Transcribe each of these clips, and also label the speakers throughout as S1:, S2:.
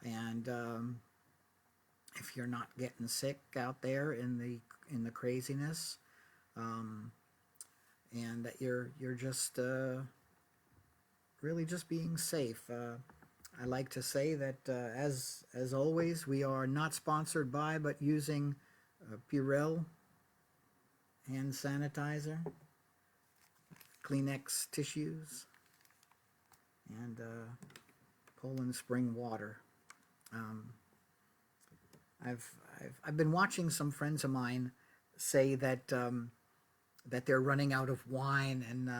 S1: and if you're not getting sick out there in the craziness, um, and that you're just really just being safe. I like to say that as always, we are not sponsored by, but using Purell hand sanitizer, Kleenex tissues, and Poland Spring water. Um, I've been watching some friends of mine say that that they're running out of wine, and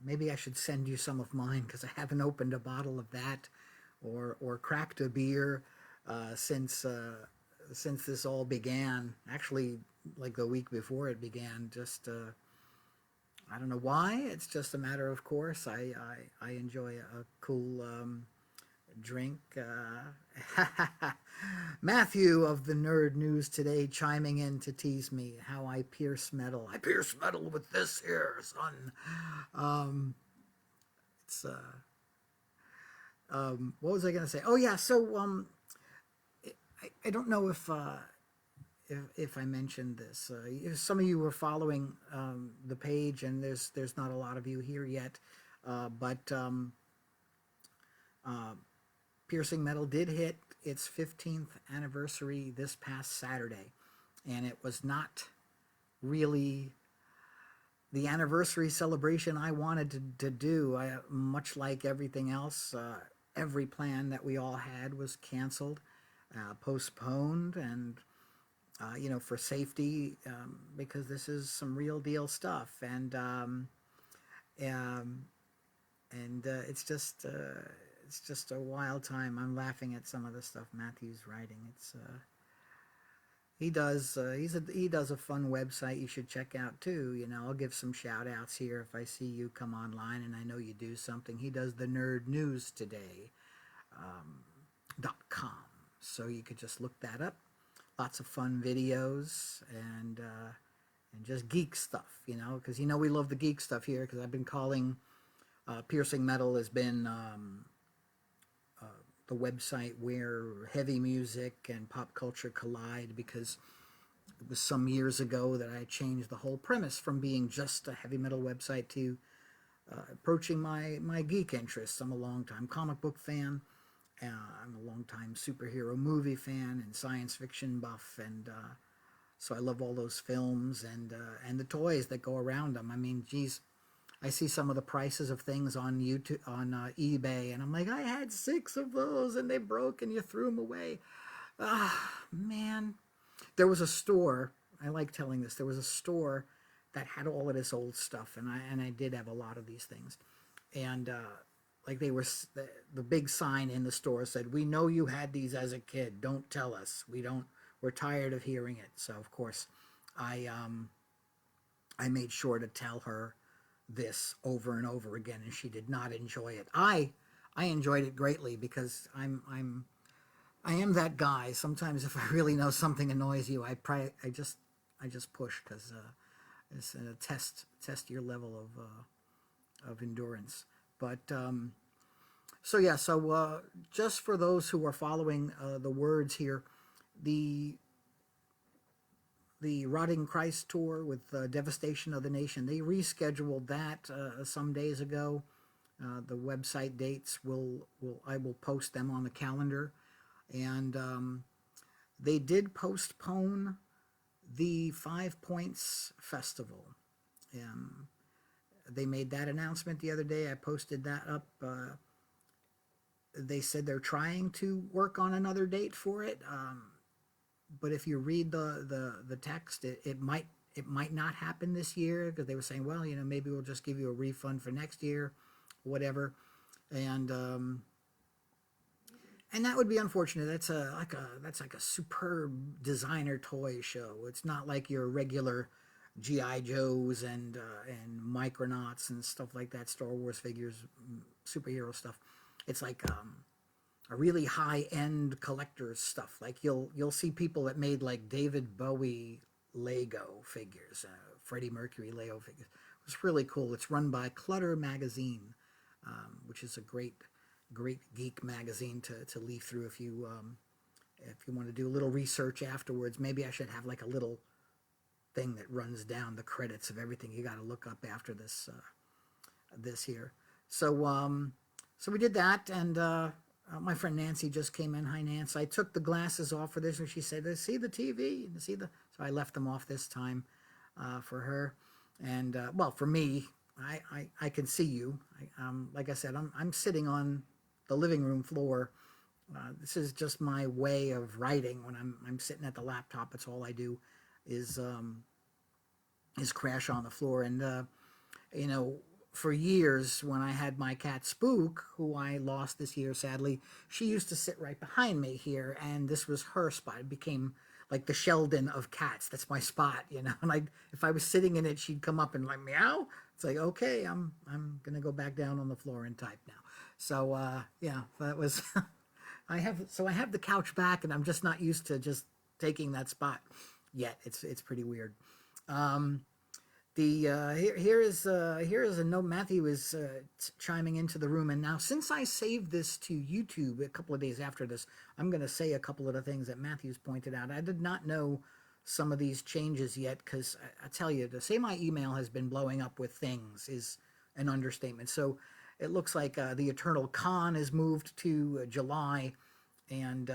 S1: maybe I should send you some of mine because I haven't opened a bottle of that or cracked a beer since this all began. Actually, like the week before it began, just I don't know why. It's just a matter of course. I enjoy a cool drink. Matthew of the Nerd News Today chiming in to tease me how I pierce metal. I pierce metal with this here, son. Um, it's what was I going to say? Oh yeah, so I don't know if I mentioned this. Some of you were following the page, and there's not a lot of you here yet, but Piercing Metal did hit its 15th anniversary this past Saturday, and it was not really the anniversary celebration I wanted to do. Much like everything else, every plan that we all had was canceled, postponed, and for safety, because this is some real deal stuff, um, and it's just a wild time. I'm laughing at some of the stuff Matthew's writing. It's he does a fun website you should check out too. I'll give some shout outs here if I see you come online and I know you do something. He does the Nerd News Today .com, so you could just look that up. Lots of fun videos and just geek stuff, because we love the geek stuff here. Because I've been calling Piercing Metal has been the website where heavy music and pop culture collide, because it was some years ago that I changed the whole premise from being just a heavy metal website to approaching my geek interests. I'm a longtime comic book fan. I'm a longtime superhero movie fan and science fiction buff, and so I love all those films and the toys that go around them. I mean, geez, I see some of the prices of things on YouTube, on eBay, and I'm like, I had 6 of those, and they broke, and you threw them away. Ah, man. There was a store. I like telling this. There was a store that had all of this old stuff, and I did have a lot of these things, and like they were the big sign in the store said, "We know you had these as a kid. Don't tell us. We're tired of hearing it." So of course, I made sure to tell her this over and over again, and she did not enjoy it. I enjoyed it greatly because I am that guy. Sometimes if I really know something annoys you, I just push, because it's a test your level of endurance. But so yeah, so just for those who are following the words here, the Rotting Christ tour with Devastation of the Nation, they rescheduled that some days ago. The website dates I will post them on the calendar, and they did postpone the Five Points Festival. Um, they made that announcement the other day. I posted that up. They said they're trying to work on another date for it. But if you read the text, it might not happen this year, because they were saying, well, maybe we'll just give you a refund for next year, whatever, and that would be unfortunate. That's like a superb designer toy show. It's not like your regular GI Joes and Micronauts and stuff like that, Star Wars figures, superhero stuff. It's like a really high-end collector's stuff. Like you'll see people that made like David Bowie Lego figures, Freddie Mercury Lego figures. It's really cool. It's run by Clutter Magazine, which is a great great geek magazine to leaf through if you want to do a little research afterwards. Maybe I should have like a little thing that runs down the credits of everything you got to look up after this here. So we did that, and my friend Nancy just came in. Hi, Nancy. I took the glasses off for this, and she said, "See the TV? See the?" So I left them off this time for her, and well, for me, I can see you. Like I said, I'm sitting on the living room floor. This is just my way of writing when I'm sitting at the laptop. It's all I do is crash on the floor. And you know, for years when I had my cat Spook, who I lost this year sadly, she used to sit right behind me here, and this was her spot. It became like the Sheldon of cats. That's my spot, you know. And if I was sitting in it, she'd come up and like meow. It's like, okay, I'm gonna go back down on the floor and type now. So yeah, that was. I have the couch back, and I'm just not used to just taking that spot yet. It's pretty weird. Here is a note. Matthew is chiming into the room, and now since I saved this to YouTube a couple of days after this, I'm going to say a couple of the things that Matthew's pointed out. I did not know some of these changes yet, because I tell you, to say my email has been blowing up with things is an understatement. So it looks like the Eternal Con is moved to July, and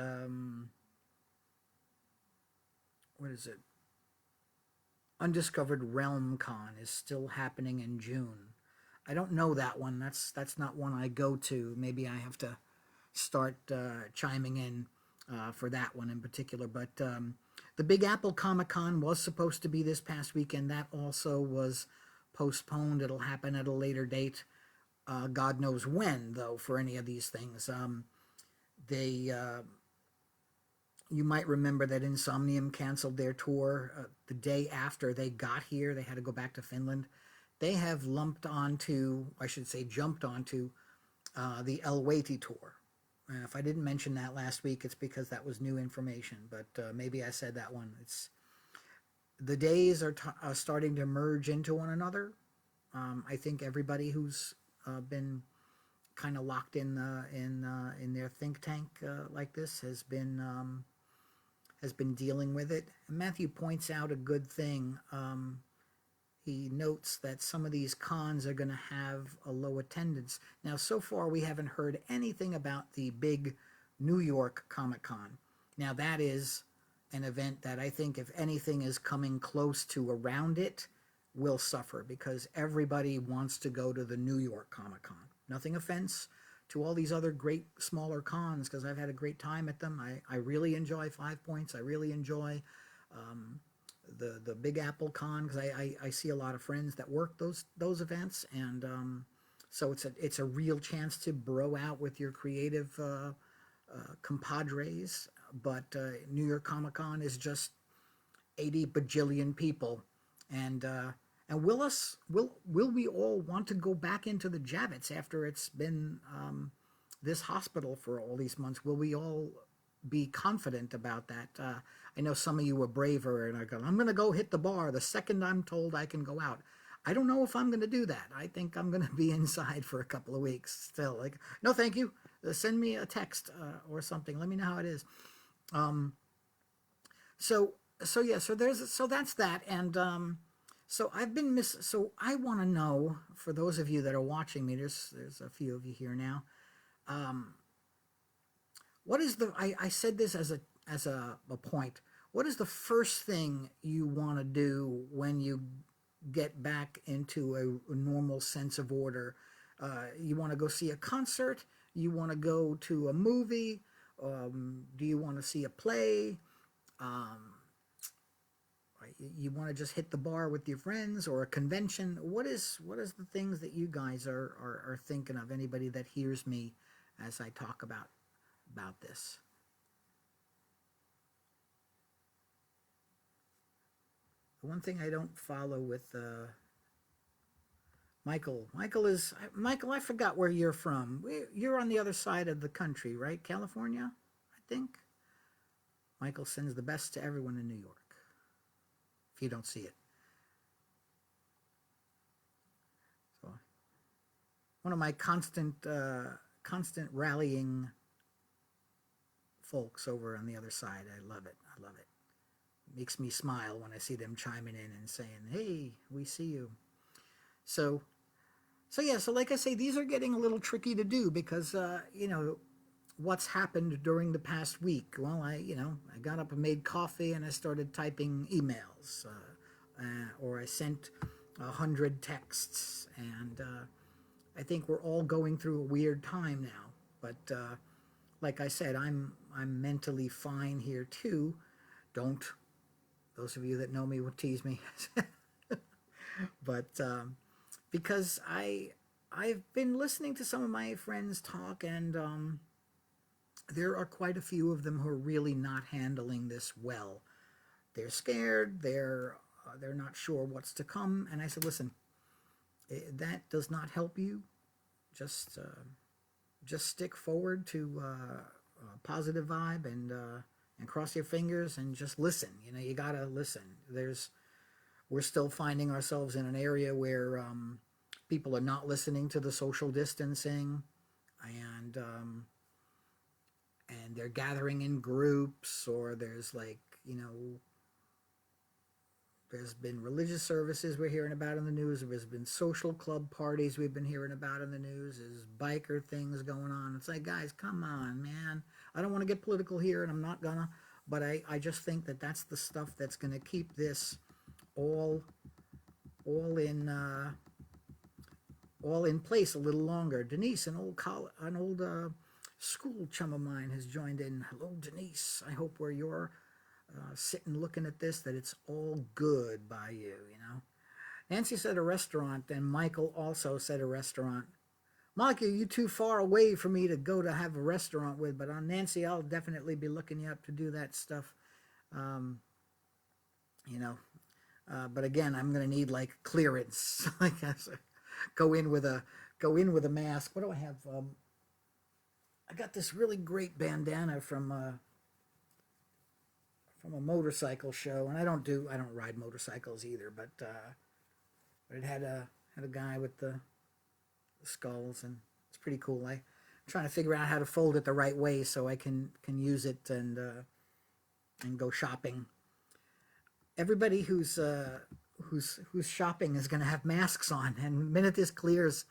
S1: what is it? Undiscovered Realm Con is still happening in June. I don't know that one. That's not one I go to. Maybe I have to start chiming in for that one in particular. But the Big Apple Comic Con was supposed to be this past weekend. That also was postponed. It'll happen at a later date. God knows when, though, for any of these things. You might remember that Insomnium canceled their tour the day after they got here. They had to go back to Finland. They have jumped onto the El Waiti tour. If I didn't mention that last week, it's because that was new information, but maybe I said that one. The days are starting to merge into one another. I think everybody who's been kind of locked in their think tank like this has been dealing with it. And Matthew points out a good thing. He notes that some of these cons are going to have a low attendance. Now, so far, we haven't heard anything about the big New York Comic Con. Now, that is an event that I think, if anything is coming close to around it, will suffer, because everybody wants to go to the New York Comic Con. Nothing offense to all these other great smaller cons, because I've had a great time at them. I really enjoy 5 Points. I really enjoy the Big Apple Con, because I see a lot of friends that work those events, and so it's a real chance to bro out with your creative compadres. But New York Comic Con is just 80 bajillion people, and will we all want to go back into the Javits after it's been this hospital for all these months? Will we all be confident about that? I know some of you were braver and are going, I'm going to go hit the bar the second I'm told I can go out. I don't know if I'm going to do that. I think I'm going to be inside for a couple of weeks still. Like, no, thank you. Send me a text or something. Let me know how it is. So that's that. And so I've been so I want to know, for those of you that are watching me, there's a few of you here now. What is I said this as a point. What is the first thing you want to do when you get back into a normal sense of order? You want to go see a concert? You want to go to a movie? Do you want to see a play? You want to just hit the bar with your friends, or a convention? What is the things that you guys are thinking of? Anybody that hears me as I talk about this? The one thing I don't follow with Michael. Michael, I forgot where you're from. You're on the other side of the country, right? California, I think. Michael sends the best to everyone in New York, if you don't see it. So, one of my constant constant rallying folks over on the other side. I love it. I love it. It makes me smile when I see them chiming in and saying, "Hey, we see you." So, so like I say, these are getting a little tricky to do because what's happened during the past week. Well, I got up and made coffee and I started typing emails, or I sent 100 texts, and I think we're all going through a weird time now. But like I said, I'm mentally fine here too. Don't Those of you that know me will tease me, but because I've been listening to some of my friends talk, and there are quite a few of them who are really not handling this well. They're scared. They're not sure what's to come. And I said, listen, that does not help you. Just stick forward to a positive vibe, and cross your fingers and just listen. You gotta listen. We're still finding ourselves in an area where people are not listening to the social distancing, and they're gathering in groups, or there's there's been religious services we're hearing about in the news. There's been social club parties we've been hearing about in the news. There's biker things going on. It's like, guys, come on, man. I don't want to get political here, and I'm not gonna, but I just think that that's the stuff that's going to keep this all in place a little longer. Denise, an old school chum of mine, has joined in. Hello, Denise. I hope where you're sitting looking at this, that it's all good by you. Nancy said a restaurant, and Michael also said a restaurant. Monica, you're too far away for me to go to have a restaurant with, but on Nancy, I'll definitely be looking you up to do that stuff. But again, I'm going to need clearance. Go in with a mask. What do I have? I got this really great bandana from a motorcycle show, and I don't ride motorcycles either, but it had a guy with the skulls, and it's pretty cool. I'm trying to figure out how to fold it the right way so I can use it and go shopping. Everybody who's shopping is going to have masks on, and the minute this clears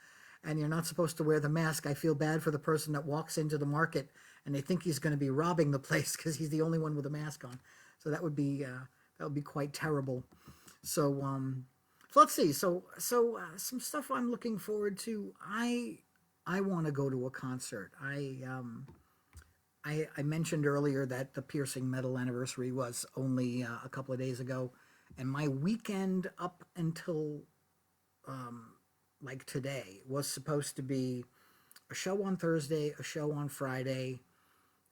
S1: and you're not supposed to wear the mask, I feel bad for the person that walks into the market and they think he's going to be robbing the place because he's the only one with a mask on. So that would be quite terrible. So let's see. So some stuff I'm looking forward to. I want to go to a concert. I mentioned earlier that the Piercing Metal anniversary was only a couple of days ago, and my weekend up until today was supposed to be a show on Thursday, a show on Friday,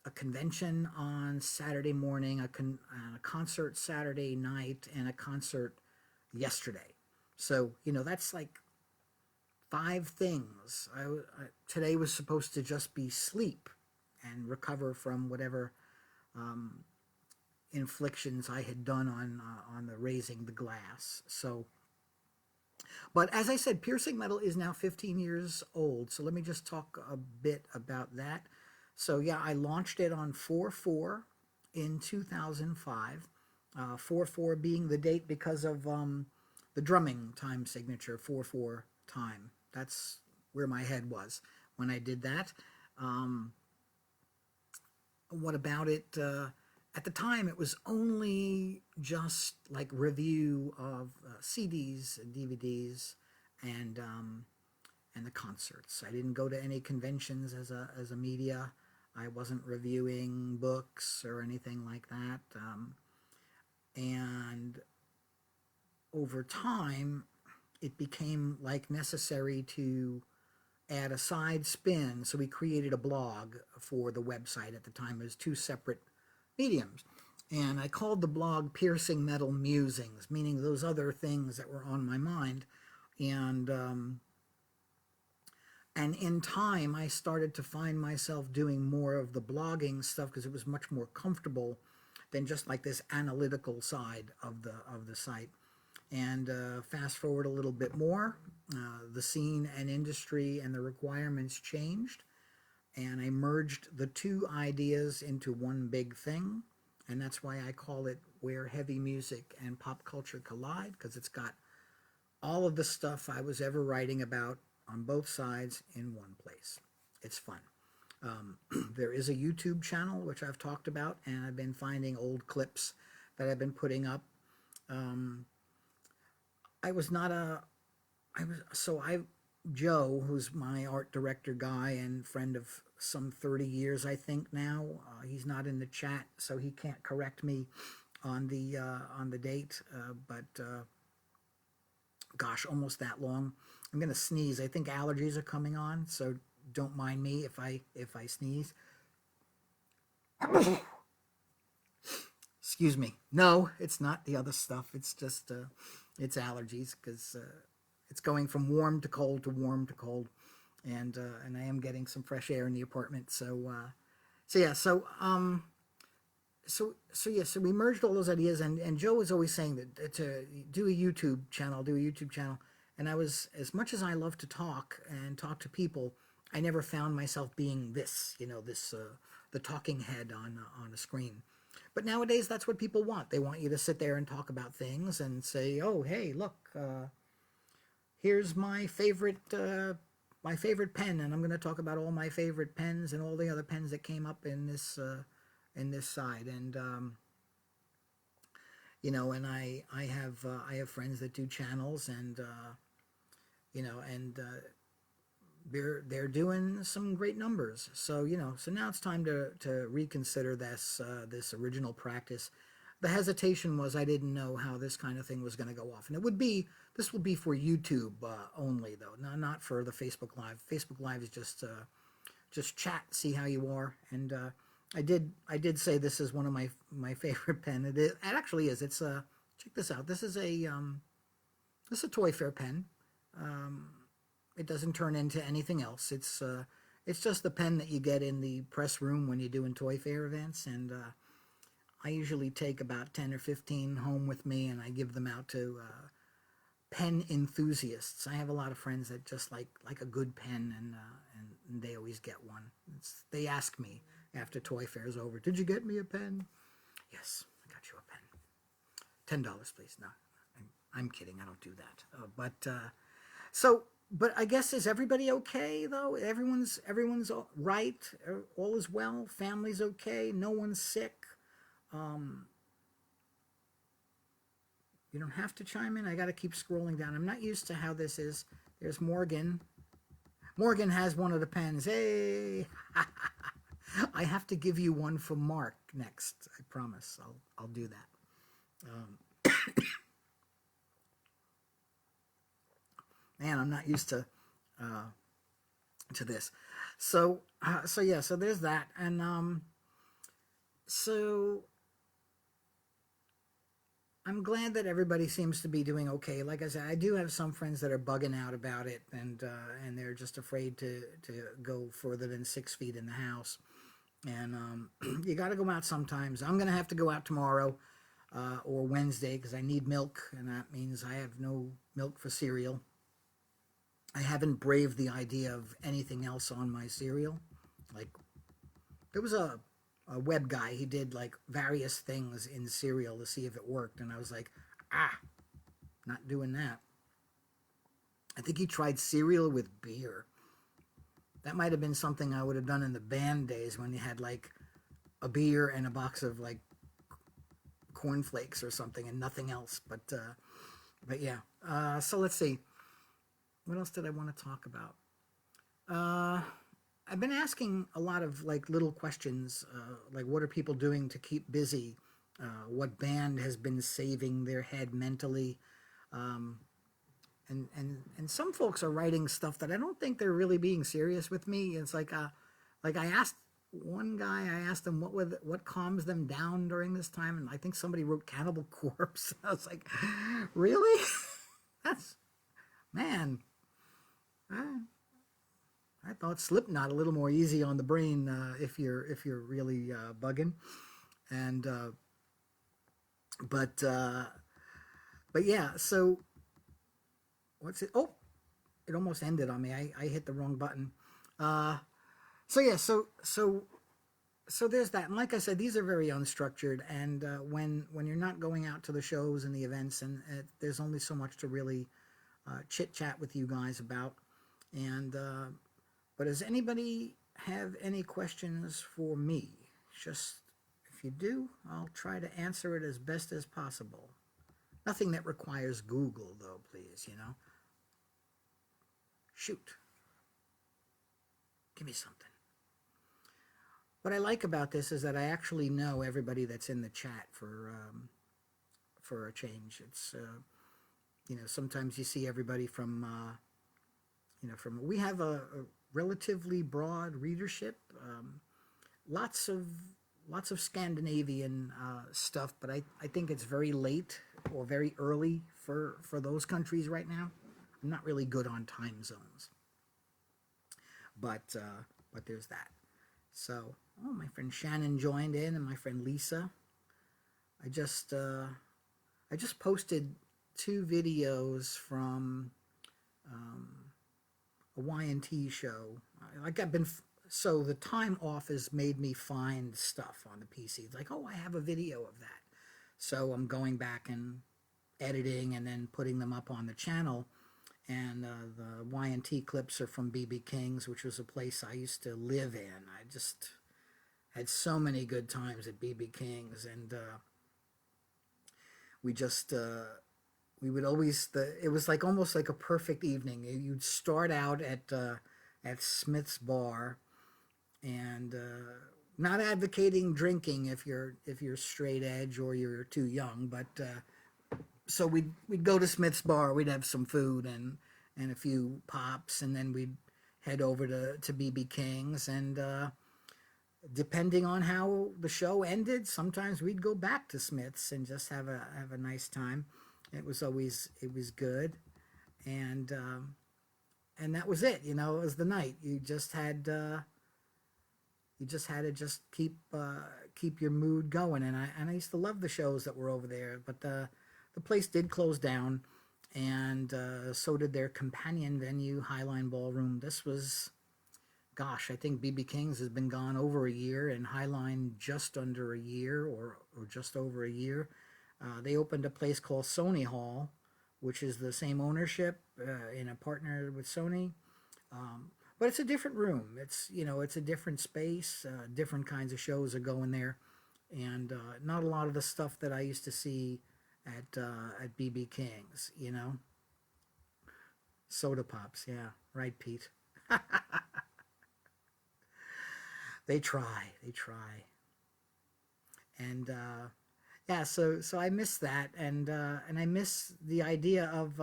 S1: a convention on Saturday morning, a concert Saturday night, and a concert yesterday. So, that's 5 things. Today was supposed to just be sleep and recover from whatever inflictions I had done on the raising the glass. So, but as I said, Piercing Metal is now 15 years old. So let me just talk a bit about that. So yeah, I launched it on 4/4 in 2005. 4/4 being the date because of the drumming time signature, 4/4 time. That's where my head was when I did that. What about it? At the time, it was only just review of CDs and DVDs and the concerts. I didn't go to any conventions as a media. I wasn't reviewing books or anything like that. And over time, it became necessary to add a side spin. So we created a blog for the website. At the time, it was 2 separate mediums. And I called the blog Piercing Metal Musings, meaning those other things that were on my mind. And in time, I started to find myself doing more of the blogging stuff because it was much more comfortable than just this analytical side of the site. And fast forward a little bit more, the scene and industry and the requirements changed. and I merged the two ideas into one big thing, and that's why I call it Where Heavy Music and Pop Culture Collide, because it's got all of the stuff I was ever writing about on both sides in one place. It's fun. There is a YouTube channel which I've talked about, and I've been finding old clips that I've been putting up. Um, I was not a I was so I Joe, who's my art director guy and friend of some 30 years, I think now. He's not in the chat, so he can't correct me on the date. But gosh, almost that long. I'm gonna sneeze. I think allergies are coming on, so don't mind me if I sneeze. Excuse me. No, it's not the other stuff. It's just it's allergies because it's going from warm to cold to warm to cold, and I am getting some fresh air in the apartment. So yeah, so we merged all those ideas, and Joe was always saying that to do a YouTube channel, and I was, as much as I love to talk and talk to people, I never found myself being this, the talking head on a screen. But nowadays, that's what people want. They want you to sit there and talk about things and say, "Oh, hey, look, here's my favorite pen, and I'm going to talk about all my favorite pens and all the other pens that came up in this side." And and I have friends that do channels, and they're doing some great numbers. So so now it's time to reconsider this original practice. The hesitation was I didn't know how this kind of thing was going to go off, and this will be for YouTube only, though, not for the Facebook Live. Facebook Live is just chat, see how you are, and I did say this is one of my favorite pen. It actually is. It's check this out. This is a Toy Fair pen. It doesn't turn into anything else. It's just the pen that you get in the press room when you're doing Toy Fair events, and I usually take about 10 or 15 home with me, and I give them out to pen enthusiasts. I have a lot of friends that just like a good pen, and they always get one. They ask me after Toy Fair's over, "Did you get me a pen?" "Yes, I got you a pen." $10, please. No, I'm kidding. I don't do that. But I guess, is everybody okay though? Everyone's right. All is well. Family's okay. No one's sick. You don't have to chime in. I got to keep scrolling down. I'm not used to how this is. There's Morgan. Morgan has one of the pens. Hey, I have to give you one for Mark next. I promise. I'll do that. Man, I'm not used to this. So yeah. So there's that, and so I'm glad that everybody seems to be doing okay. Like I said, I do have some friends that are bugging out about it, and they're just afraid to go further than 6 feet in the house. And you got to go out sometimes. I'm gonna have to go out tomorrow or Wednesday because I need milk, and that means I have no milk for cereal. I haven't braved the idea of anything else on my cereal. Like, there was a web guy. He did like various things in cereal to see if it worked, and I was like, not doing that. I think he tried cereal with beer. That might have been something I would have done in the band days when you had like a beer and a box of like cornflakes or something and nothing else. But yeah. So let's see. What else did I want to talk about? I've been asking a lot of like little questions, like what are people doing to keep busy? What band has been saving their head mentally? And some folks are writing stuff that I don't think they're really being serious with me. It's like I asked one guy, I asked him what calms them down during this time, and I think somebody wrote Cannibal Corpse. I was like, really? That's, man. I thought Slipknot a little more easy on the brain if you're really bugging, and but yeah. So what's it? Oh, it almost ended on me. I hit the wrong button. So yeah, so there's that, and like I said, these are very unstructured. And when you're not going out to the shows and the events, and there's only so much to really chit chat with you guys about. And but does anybody have any questions for me? Just if you do, I'll try to answer it as best as possible. Nothing that requires Google, though, please. You know, shoot, give me something. What I like about this is that I actually know everybody that's in the chat for a change. It's you know, sometimes you see everybody from you know, from we have a relatively broad readership. Lots of lots of Scandinavian stuff, but I think it's very late or very early for those countries right now. I'm not really good on time zones, but there's that. So, oh, my friend Shannon joined in, and my friend Lisa. I just uh, I just posted two videos from um, a Y&T show. Like I've been, so the time off has made me find stuff on the PC. It's like, oh, I have a video of that. So I'm going back and editing and then putting them up on the channel. And the Y&T clips are from BB King's, which was a place I used to live in. I just had so many good times at BB King's, and we just we would always it was like almost like a perfect evening. You'd start out at Smith's Bar, and not advocating drinking if you're straight edge or you're too young, but so we'd go to Smith's Bar, we'd have some food and a few pops, and then we'd head over to BB King's, and depending on how the show ended, sometimes we'd go back to Smith's and just have a nice time. It was good, and that was it. You know, it was the night. You just had to just keep your mood going. And I used to love the shows that were over there, but the place did close down, and so did their companion venue, Highline Ballroom. This was, gosh, I think BB King's has been gone over a year, and Highline just under a year, or just over a year. They opened a place called Sony Hall, which is the same ownership in a partner with Sony. But it's a different room. It's, you know, it's a different space. Different kinds of shows are going there, and not a lot of the stuff that I used to see at BB King's. You know, soda pops. Yeah, right, Pete. They try. They try. And yeah, so I miss that, and I miss the idea of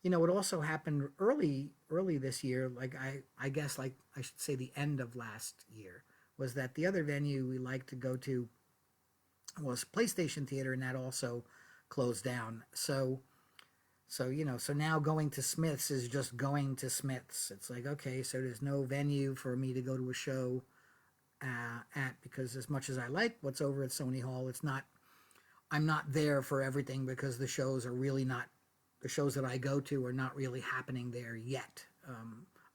S1: you know, it also happened early this year. Like I guess, like I should say the end of last year, was that the other venue we like to go to was PlayStation Theater, and that also closed down. So you know, so now going to Smith's is just going to Smith's. It's like, okay, so there's no venue for me to go to a show at, because as much as I like what's over at Sony Hall, it's not. I'm not there for everything, because the shows are really not. The shows that I go to are not really happening there yet.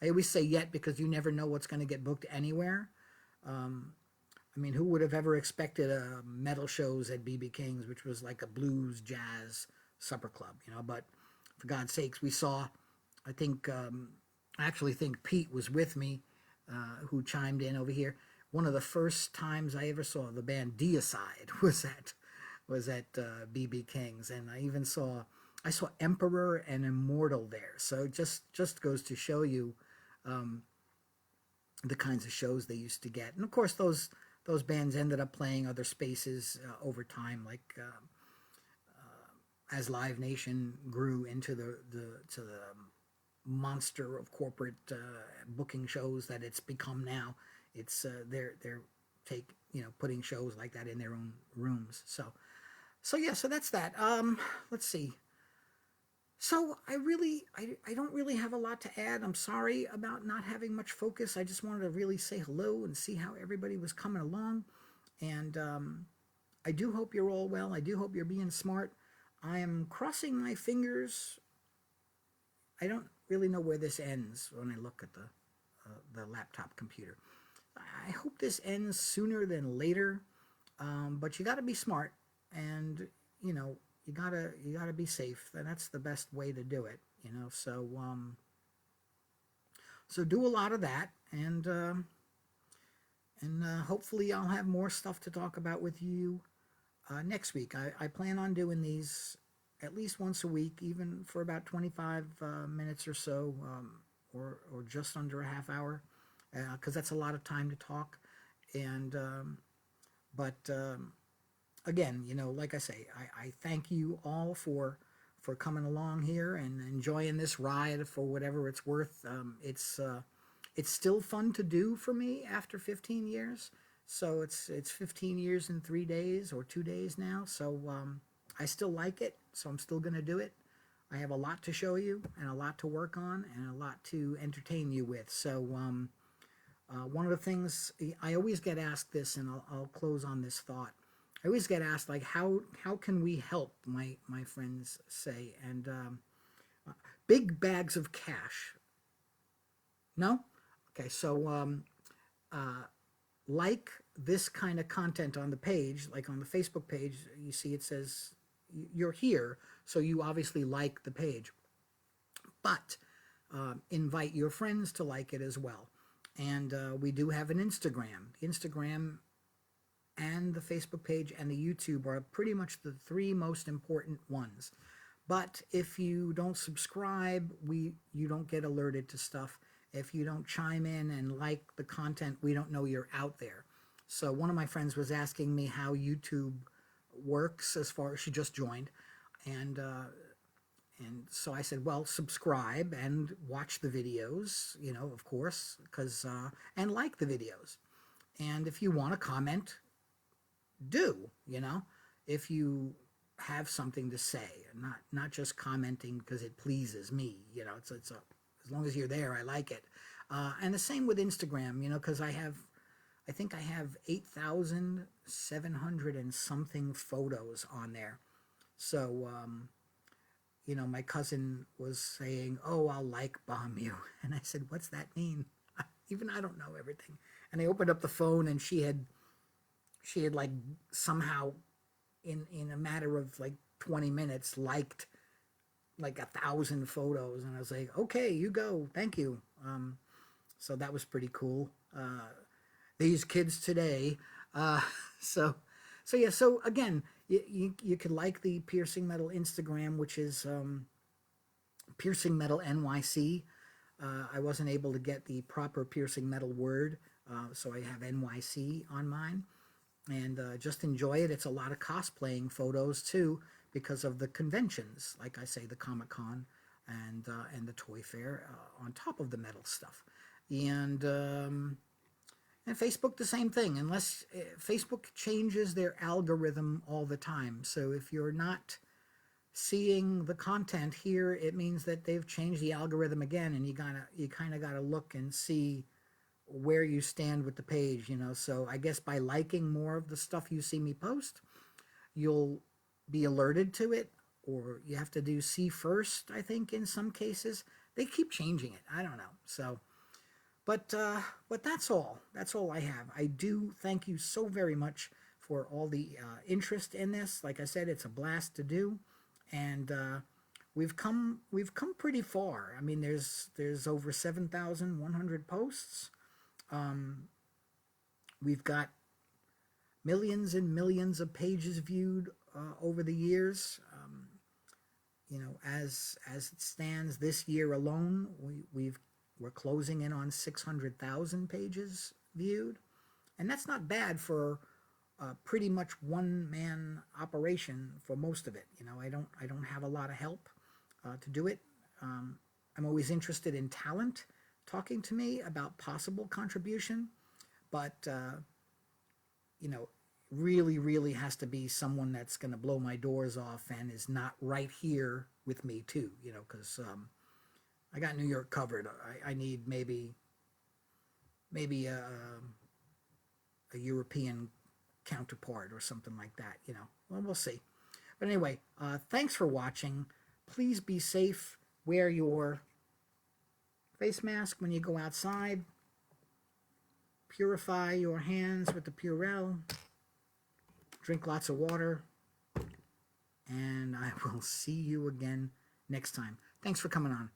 S1: I always say yet because you never know what's going to get booked anywhere. Um, I mean, who would have ever expected metal shows at BB King's, which was like a blues jazz supper club, you know? But for God's sakes, we saw. I think I actually think Pete was with me, who chimed in over here. One of the first times I ever saw the band Deicide was at BB King's, and I saw Emperor and Immortal there. So it just goes to show you um, the kinds of shows they used to get. And of course, those bands ended up playing other spaces over time, like as Live Nation grew into the monster of corporate booking shows that it's become now. It's they're take you know, putting shows like that in their own rooms. So yeah, so that's that. Let's see. So I don't really have a lot to add. I'm sorry about not having much focus. I just wanted to really say hello and see how everybody was coming along. And I do hope you're all well. I do hope you're being smart. I am crossing my fingers. I don't really know where this ends when I look at the laptop computer. I hope this ends sooner than later. But you got to be smart, and you know you gotta be safe, and that's the best way to do it. So do a lot of that, and hopefully I'll have more stuff to talk about with you next week. I plan on doing these at least once a week, even for about 25 minutes or so, or just under a half hour, because that's a lot of time to talk. And but again, like I say, I thank you all for coming along here and enjoying this ride for whatever it's worth. It's still fun to do for me after 15 years. So it's 15 years in 3 days or 2 days now. So I still like it. So I'm still going to do it. I have a lot to show you and a lot to work on and a lot to entertain you with. So one of the things I always get asked this, and I'll close on this thought. I always get asked, like, how can we help? My friends say, and big bags of cash. No, okay. So like this kind of content on the page, like on the Facebook page, you see it says you're here, so you obviously like the page. But invite your friends to like it as well. And we do have an Instagram. Instagram and the Facebook page and the YouTube are pretty much the three most important ones. But if you don't subscribe, you don't get alerted to stuff. If you don't chime in and like the content, we don't know you're out there. So one of my friends was asking me how YouTube works, as far as she just joined, and so I said, well, subscribe and watch the videos, of course, and like the videos. And if you want to comment, do, if you have something to say, not just commenting because it pleases me, as long as you're there, I like it. And the same with Instagram, because I think I have 8,700 and something photos on there. So, my cousin was saying, "Oh, I'll like bomb you," and I said, "What's that mean?" Even I don't know everything. And I opened up the phone, and she had like somehow in a matter of like 20 minutes liked like 1,000 photos, and I was like, "Okay, you go, thank you." So that was pretty cool. These kids today, uh, so yeah. So again, you could like the Piercing Metal Instagram, which is Piercing Metal NYC. I wasn't able to get the proper Piercing Metal word, so I have NYC on mine. And just enjoy it. It's a lot of cosplaying photos too, because of the conventions, like I say, the Comic-Con and the Toy Fair, on top of the metal stuff. And Facebook, the same thing, unless Facebook changes their algorithm all the time. So if you're not seeing the content here, it means that they've changed the algorithm again, and you kind of gotta look and see where you stand with the page. So I guess by liking more of the stuff you see me post, you'll be alerted to it, or you have to do see first, I think, in some cases. They keep changing it. I don't know. So but that's all. That's all I have. I do thank you so very much for all the interest in this. Like I said, it's a blast to do, and we've come pretty far. I mean, there's over 7,100 posts. We've got millions and millions of pages viewed over the years. As it stands this year alone, we're closing in on 600,000 pages viewed, and that's not bad for pretty much one-man operation for most of it. I don't have a lot of help to do it. I'm always interested in talent talking to me about possible contribution, but really, really has to be someone that's going to blow my doors off and is not right here with me too. Because I got New York covered. I need maybe a European counterpart or something like that. Well, we'll see. But anyway, thanks for watching. Please be safe. Wear your face mask when you go outside. Purify your hands with the Purell. Drink lots of water. And I will see you again next time. Thanks for coming on.